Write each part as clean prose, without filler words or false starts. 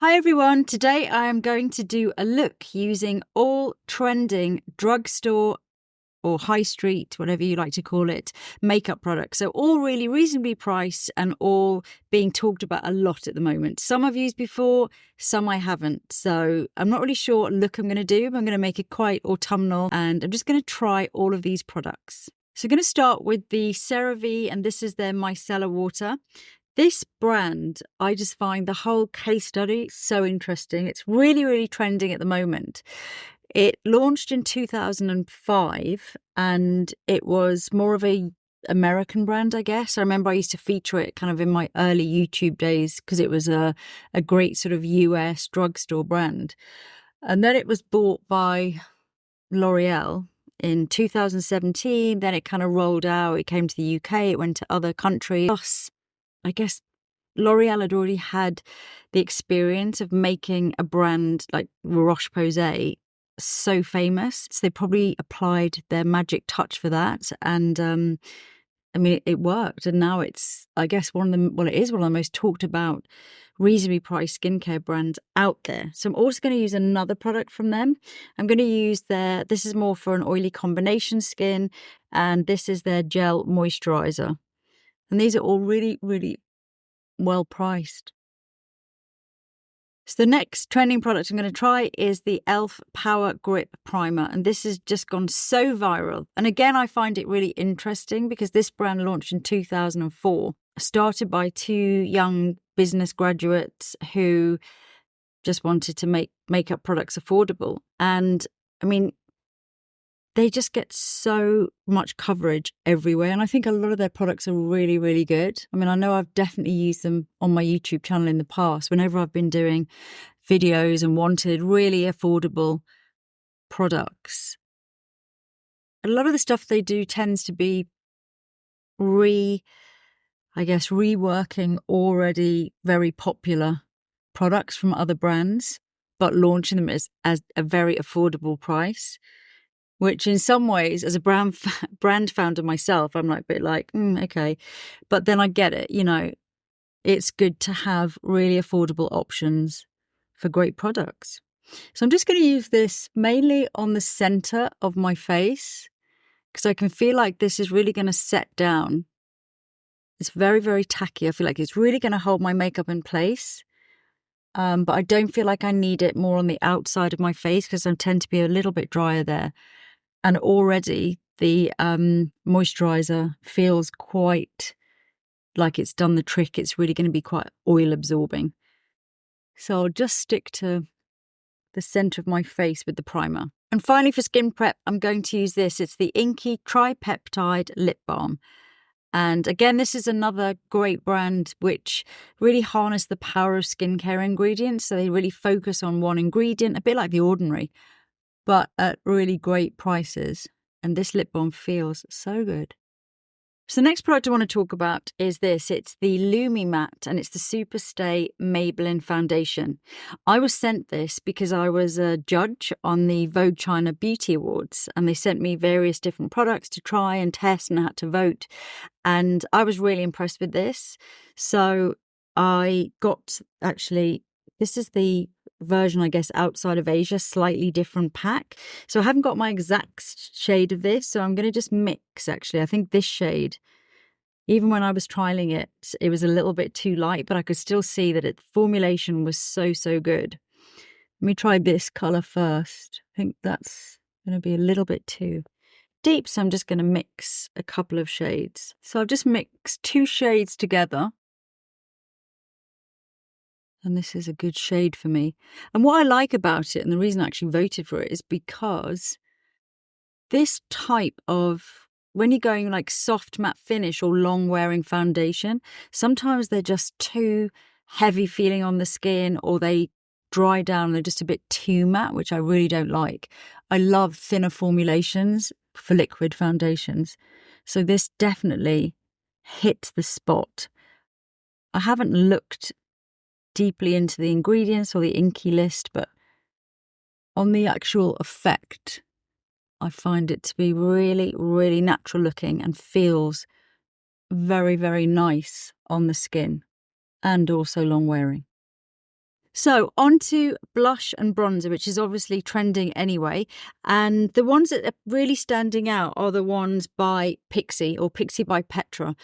Hi everyone, today I am going to do a look using all trending drugstore or high street, whatever you like to call it, makeup products. So all really reasonably priced and all being talked about a lot at the moment. Some I've used before, some I haven't. So I'm not really sure what look I'm going to do, but I'm going to make it quite autumnal and I'm just going to try all of these products. So I'm going to start with the CeraVe, and this is their Micellar water. This brand, I just find the whole case study so interesting. It's really, really trending at the moment. It launched in 2005 and it was more of a American brand, I guess. I remember I used to feature it kind of in my early YouTube days because it was a great sort of US drugstore brand. And then it was bought by L'Oreal in 2017. Then it kind of rolled out. It came to the UK. It went to other countries. Plus, I guess L'Oreal had already had the experience of making a brand like Roche-Posay so famous. So they probably applied their magic touch for that. And I mean, it worked. And now it's, I guess, it is one of the most talked about, reasonably priced skincare brands out there. So I'm also going to use another product from them. I'm going to use this is more for an oily combination skin, and this is their gel moisturizer. And these are all really, really well priced. So the next trending product I'm going to try is the e.l.f. Power Grip Primer. And this has just gone so viral. And again, I find it really interesting because this brand launched in 2004, started by two young business graduates who just wanted to make makeup products affordable. And I mean, they just get so much coverage everywhere. And I think a lot of their products are really, really good. I mean, I know I've definitely used them on my YouTube channel in the past whenever I've been doing videos and wanted really affordable products. A lot of the stuff they do tends to be reworking already very popular products from other brands, but launching them as a very affordable price. Which in some ways, as a brand founder myself, I'm like a bit like, okay. But then I get it, it's good to have really affordable options for great products. So I'm just going to use this mainly on the center of my face because I can feel like this is really going to set down. It's very, very tacky. I feel like it's really going to hold my makeup in place. But I don't feel like I need it more on the outside of my face because I tend to be a little bit drier there. And already the moisturizer feels quite like it's done the trick. It's really going to be quite oil absorbing. So I'll just stick to the center of my face with the primer. And finally for skin prep, I'm going to use this. It's the Inkey Tripeptide Lip Balm. And again, this is another great brand which really harness the power of skincare ingredients. So they really focus on one ingredient, a bit like The Ordinary, but at really great prices. And this lip balm feels so good. So the next product I want to talk about is this. It's the Lumi Matte, and it's the Super Stay Maybelline Foundation. I was sent this because I was a judge on the Vogue China Beauty Awards, and they sent me various different products to try and test, and I had to vote. And I was really impressed with this. So I got, this is the version, I guess, outside of Asia, slightly different pack. So I haven't got my exact shade of this, so I'm going to just mix, actually. I think this shade, even when I was trialing it, it was a little bit too light, but I could still see that its formulation was so, so good. Let me try this colour first. I think that's going to be a little bit too deep, so I'm just going to mix a couple of shades. So I've just mixed two shades together. And this is a good shade for me. And what I like about it, and the reason I actually voted for it, is because this type of, when you're going like soft matte finish or long wearing foundation, sometimes they're just too heavy feeling on the skin, or they dry down, they're just a bit too matte, which I really don't like. I love thinner formulations for liquid foundations. So this definitely hits the spot. I haven't looked deeply into the ingredients or the Inkey list, but on the actual effect, I find it to be really, really natural looking and feels very, very nice on the skin and also long wearing. So on to blush and bronzer, which is obviously trending anyway. And the ones that are really standing out are the ones by Pixi, or Pixi by Petra.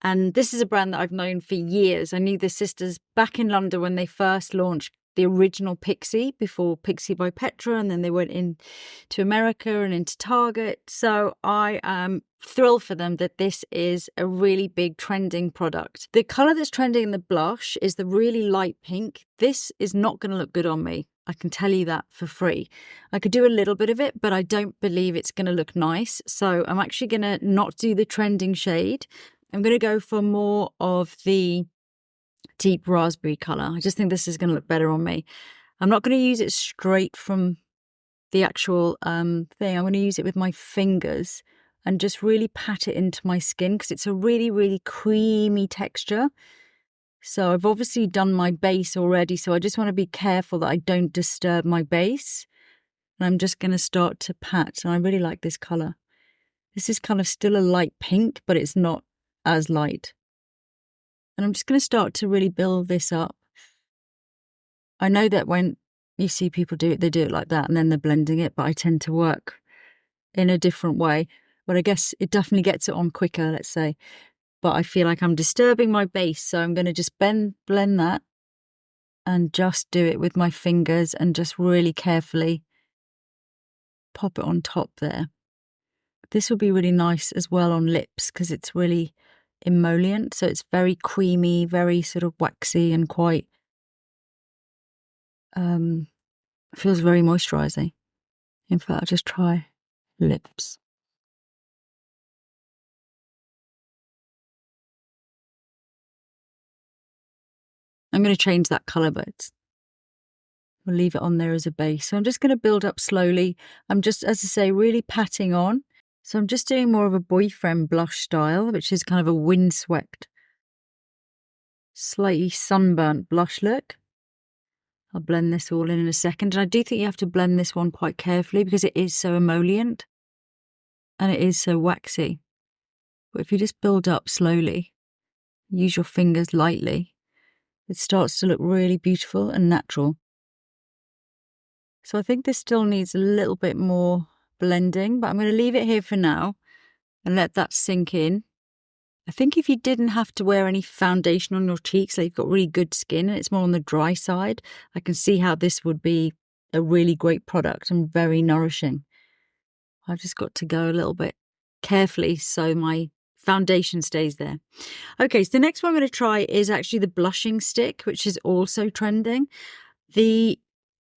And this is a brand that I've known for years. I knew the sisters back in London when they first launched the original Pixi before Pixi by Petra, and then they went into America and into Target. So I am thrilled for them that this is a really big trending product. The colour that's trending in the blush is the really light pink. This is not going to look good on me. I can tell you that for free. I could do a little bit of it, but I don't believe it's going to look nice. So I'm actually going to not do the trending shade. I'm going to go for more of the deep raspberry colour. I just think this is going to look better on me. I'm not going to use it straight from the actual thing. I'm going to use it with my fingers and just really pat it into my skin because it's a really, really creamy texture. So I've obviously done my base already, so I just want to be careful that I don't disturb my base. And I'm just going to start to pat. And I really like this colour. This is kind of still a light pink, but it's not as light. And I'm just going to start to really build this up. I know that when you see people do it, they do it like that and then they're blending it, but I tend to work in a different way. But I guess it definitely gets it on quicker, let's say. But I feel like I'm disturbing my base, so I'm going to just blend that and just do it with my fingers and just really carefully pop it on top there. This will be really nice as well on lips because it's really emollient, so it's very creamy, very sort of waxy and quite feels very moisturising. In fact, I'll just try lips. I'm going to change that colour, but we'll leave it on there as a base. So I'm just going to build up slowly. I'm just, as I say, really patting on. So I'm just doing more of a boyfriend blush style, which is kind of a windswept, slightly sunburnt blush look. I'll blend this all in a second. And I do think you have to blend this one quite carefully because it is so emollient and it is so waxy. But if you just build up slowly, use your fingers lightly, it starts to look really beautiful and natural. So I think this still needs a little bit more blending, but I'm going to leave it here for now and let that sink in. I think if you didn't have to wear any foundation on your cheeks, like you've got really good skin and it's more on the dry side, I can see how this would be a really great product and very nourishing. I've just got to go a little bit carefully so my foundation stays there. Okay, so the next one I'm going to try is actually the blushing stick, which is also trending.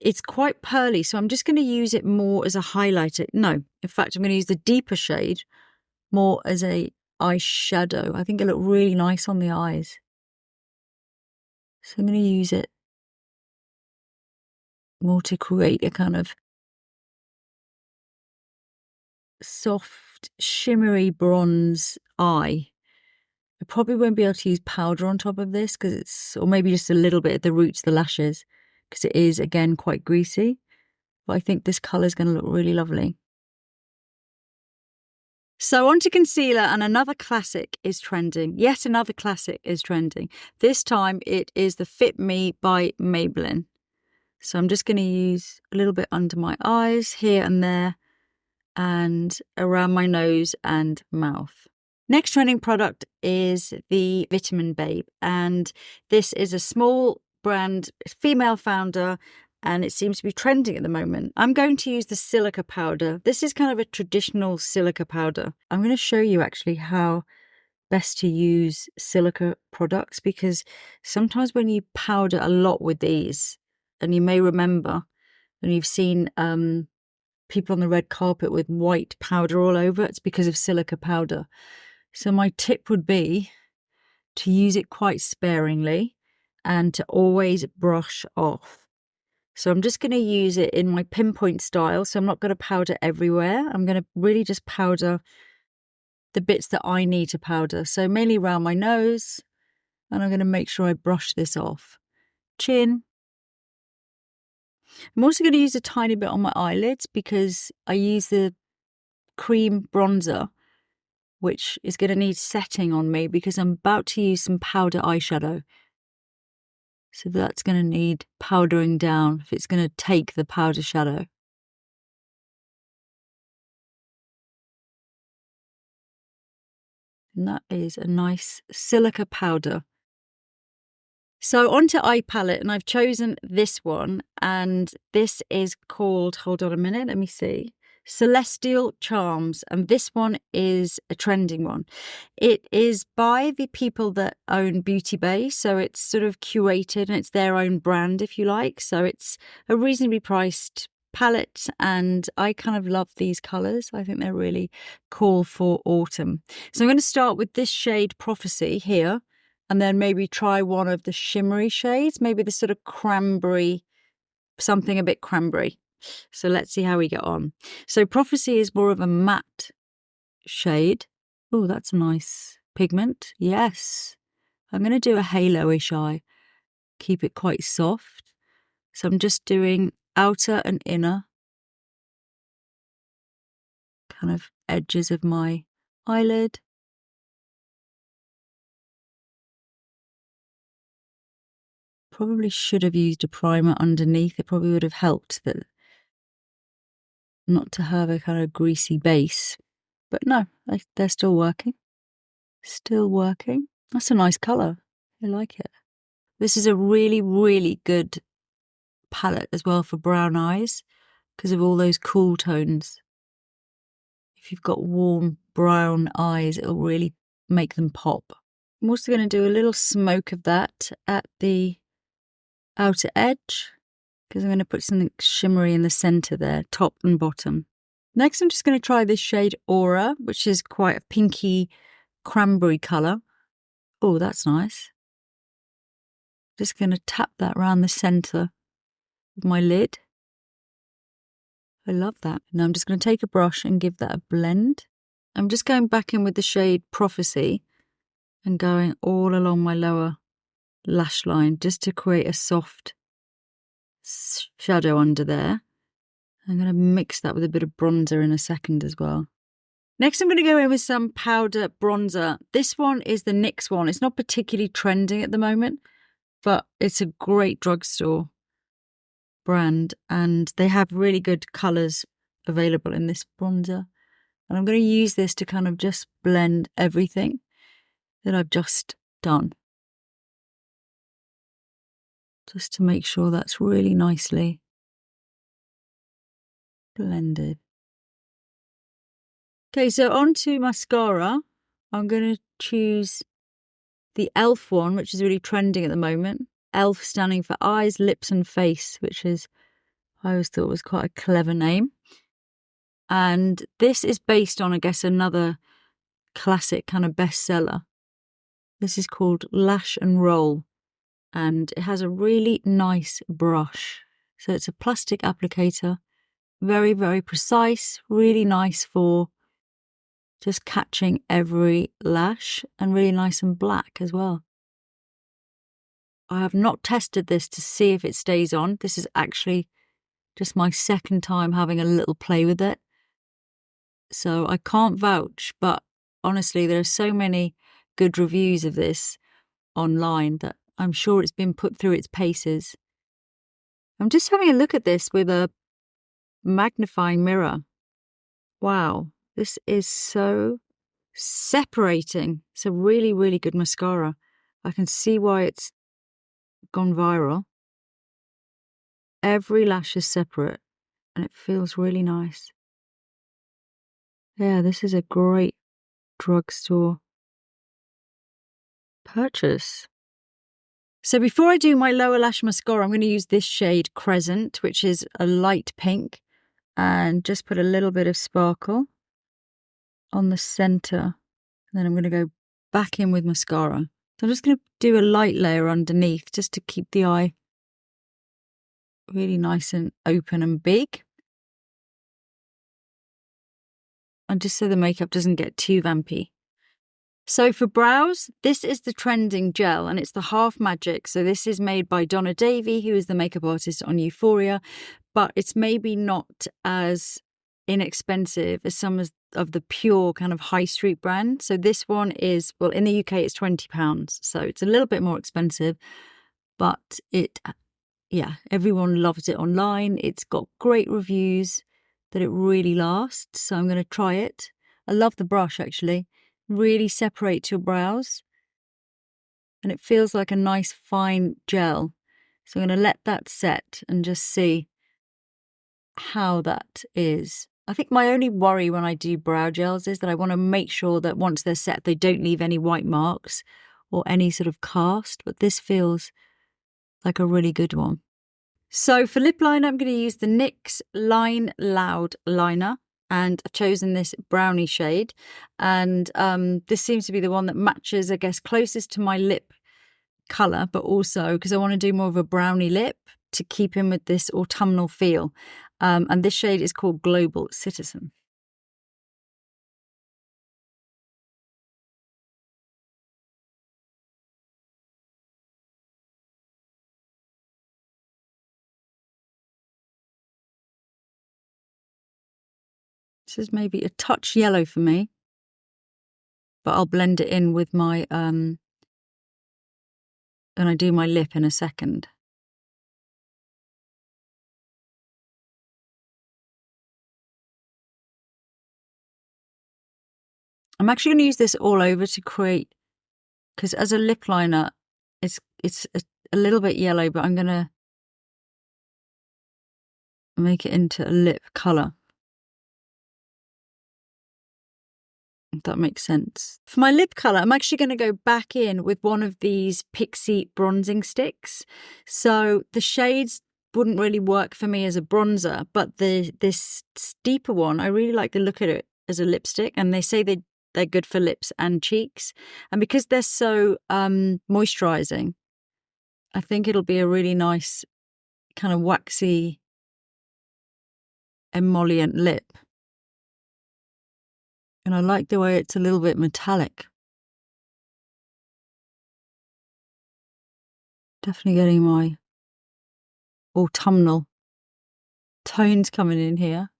It's quite pearly, so I'm just going to use it more as a highlighter. No, in fact, I'm going to use the deeper shade more as a eyeshadow. I think it'll look really nice on the eyes. So I'm going to use it more to create a kind of soft, shimmery bronze eye. I probably won't be able to use powder on top of this because it's, or maybe just a little bit at the roots, the lashes, because it is, again, quite greasy. But I think this colour is going to look really lovely. So on to concealer, and another classic is trending. Yet another classic is trending. This time it is the Fit Me by Maybelline. So I'm just going to use a little bit under my eyes, here and there, and around my nose and mouth. Next trending product is the Vitamin Babe, and this is a small brand, female founder, and it seems to be trending at the moment. I'm going to use the silica powder. This is kind of a traditional silica powder. I'm going to show you actually how best to use silica products, because sometimes when you powder a lot with these, and you may remember when you've seen people on the red carpet with white powder all over, it's because of silica powder. So my tip would be to use it quite sparingly and to always brush off. So I'm just going to use it in my pinpoint style. So I'm not going to powder everywhere. I'm going to really just powder the bits that I need to powder. So mainly around my nose. And I'm going to make sure I brush this off. Chin. I'm also going to use a tiny bit on my eyelids because I use the cream bronzer, which is going to need setting on me because I'm about to use some powder eyeshadow. So that's going to need powdering down if it's going to take the powder shadow. And that is a nice silica powder. So onto eye palette, and I've chosen this one, and this is called, hold on a minute, let me see, Celestial Charms, and this one is a trending one. It is by the people that own Beauty Bay, so it's sort of curated and it's their own brand, if you like. So it's a reasonably priced palette, and I kind of love these colours. I think they're really cool for autumn. So I'm going to start with this shade Prophecy here, and then maybe try one of the shimmery shades, maybe the sort of cranberry, something a bit cranberry. So let's see how we get on. So Prophecy is more of a matte shade. Oh, that's a nice pigment. Yes. I'm going to do a halo-ish eye. Keep it quite soft. So I'm just doing outer and inner kind of edges of my eyelid. Probably should have used a primer underneath. It probably would have helped that not to have a kind of greasy base. But no, they're still working. Still working. That's a nice colour. I like it. This is a really, really good palette as well for brown eyes because of all those cool tones. If you've got warm brown eyes, it'll really make them pop. I'm also going to do a little smoke of that at the outer edge because I'm going to put something shimmery in the centre there, top and bottom. Next, I'm just going to try this shade Aura, which is quite a pinky cranberry colour. Oh, that's nice. Just going to tap that around the centre of my lid. I love that. Now I'm just going to take a brush and give that a blend. I'm just going back in with the shade Prophecy and going all along my lower lash line just to create a soft shadow under there. I'm going to mix that with a bit of bronzer in a second as well. Next, I'm going to go in with some powder bronzer. This one is the NYX one. It's not particularly trending at the moment, but it's a great drugstore brand and they have really good colours available in this bronzer. And I'm going to use this to kind of just blend everything that I've just done. Just to make sure that's really nicely blended. Okay, so on to mascara. I'm going to choose the e.l.f. one, which is really trending at the moment. e.l.f. standing for eyes, lips and face, which is, I always thought was quite a clever name. And this is based on, I guess, another classic kind of bestseller. This is called Lash and Roll. And it has a really nice brush. So it's a plastic applicator. Very, very precise. Really nice for just catching every lash and really nice and black as well. I have not tested this to see if it stays on. This is actually just my second time having a little play with it. So I can't vouch, but honestly, there are so many good reviews of this online that I'm sure it's been put through its paces. I'm just having a look at this with a magnifying mirror. Wow, this is so separating. It's a really, really good mascara. I can see why it's gone viral. Every lash is separate and it feels really nice. Yeah, this is a great drugstore purchase. So before I do my lower lash mascara, I'm going to use this shade Crescent, which is a light pink, and just put a little bit of sparkle on the centre. And then I'm going to go back in with mascara. So I'm just going to do a light layer underneath just to keep the eye really nice and open and big. And just so the makeup doesn't get too vampy. So for brows, this is the trending gel and it's the Half Magic. So this is made by Donna Davey, who is the makeup artist on Euphoria, but it's maybe not as inexpensive as some of the pure kind of high street brand. So this one is, well, in the UK it's £20, so it's a little bit more expensive, but everyone loves it online. It's got great reviews that it really lasts, so I'm going to try it. I love the brush, actually. Really separates your brows, and it feels like a nice fine gel. So I'm going to let that set and just see how that is. I think my only worry when I do brow gels is that I want to make sure that once they're set, they don't leave any white marks or any sort of cast, but this feels like a really good one. So for lip liner, I'm going to use the NYX Line Loud liner, and I've chosen this brownie shade, and this seems to be the one that matches, I guess, closest to my lip colour, but also because I want to do more of a brownie lip to keep in with this autumnal feel. And this shade is called Global Citizen. This is maybe a touch yellow for me, but I'll blend it in with my, when I do my lip in a second. I'm actually going to use this all over to create, because as a lip liner, it's a little bit yellow, but I'm going to make it into a lip colour, if that makes sense. For my lip colour, I'm actually going to go back in with one of these Pixi bronzing sticks. So the shades wouldn't really work for me as a bronzer, but this deeper one, I really like the look at it as a lipstick, and they say they're good for lips and cheeks. And because they're so moisturising, I think it'll be a really nice kind of waxy emollient lip. And I like the way it's a little bit metallic. Definitely getting my autumnal tones coming in here.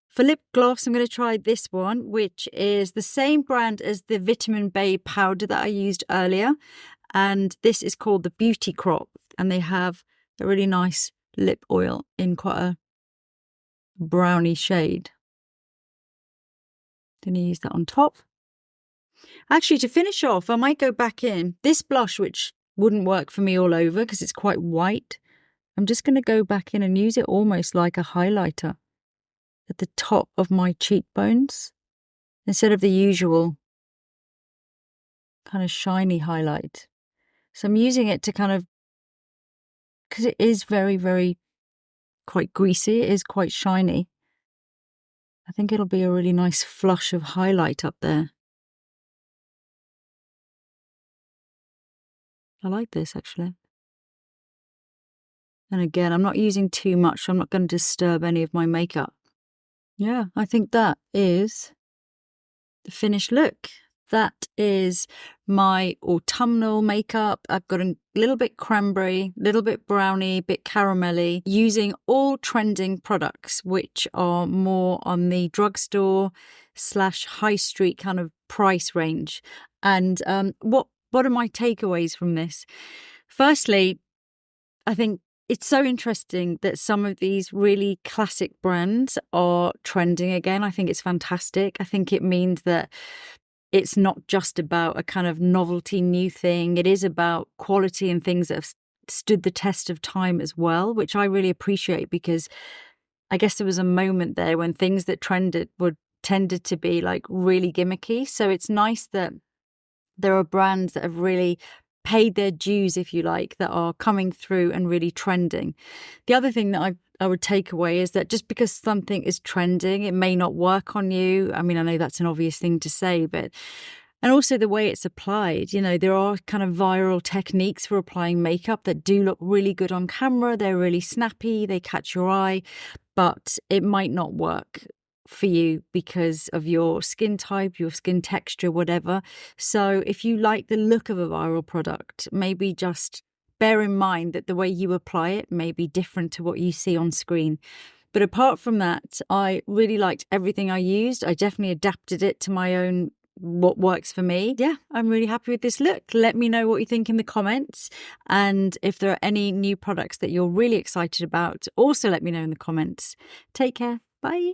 For lip gloss, I'm going to try this one, which is the same brand as the Vitamin Bay powder that I used earlier. And this is called the Beauty Crop. And they have a really nice lip oil in quite a browny shade. Going to use that on top. Actually, to finish off, I might go back in. This blush, which wouldn't work for me all over because it's quite white, I'm just going to go back in and use it almost like a highlighter at the top of my cheekbones instead of the usual kind of shiny highlight. So I'm using it to kind of, because it is very, very quite greasy, it is quite shiny. I think it'll be a really nice flush of highlight up there. I like this, actually. And again, I'm not using too much, so I'm not going to disturb any of my makeup. Yeah, I think that is the finished look. That is my autumnal makeup. I've got a little bit cranberry, little bit brownie, bit caramelly, using all trending products, which are more on the drugstore / high street kind of price range. And what are my takeaways from this? Firstly, I think it's so interesting that some of these really classic brands are trending again. I think it's fantastic. I think it means that it's not just about a kind of novelty new thing. It is about quality and things that have stood the test of time as well, which I really appreciate, because I guess there was a moment there when things that tended to be like really gimmicky. So it's nice that there are brands that have really paid their dues, if you like, that are coming through and really trending. The other thing that I would take away is that just because something is trending, it may not work on you. I mean, I know that's an obvious thing to say, but, and also the way it's applied, you know, there are kind of viral techniques for applying makeup that do look really good on camera. They're really snappy, they catch your eye, but it might not work for you because of your skin type, your skin texture, whatever. So if you like the look of a viral product, maybe just bear in mind that the way you apply it may be different to what you see on screen. But apart from that, I really liked everything I used. I definitely adapted it to my own what works for me. Yeah, I'm really happy with this look. Let me know what you think in the comments. And if there are any new products that you're really excited about, also let me know in the comments. Take care. Bye.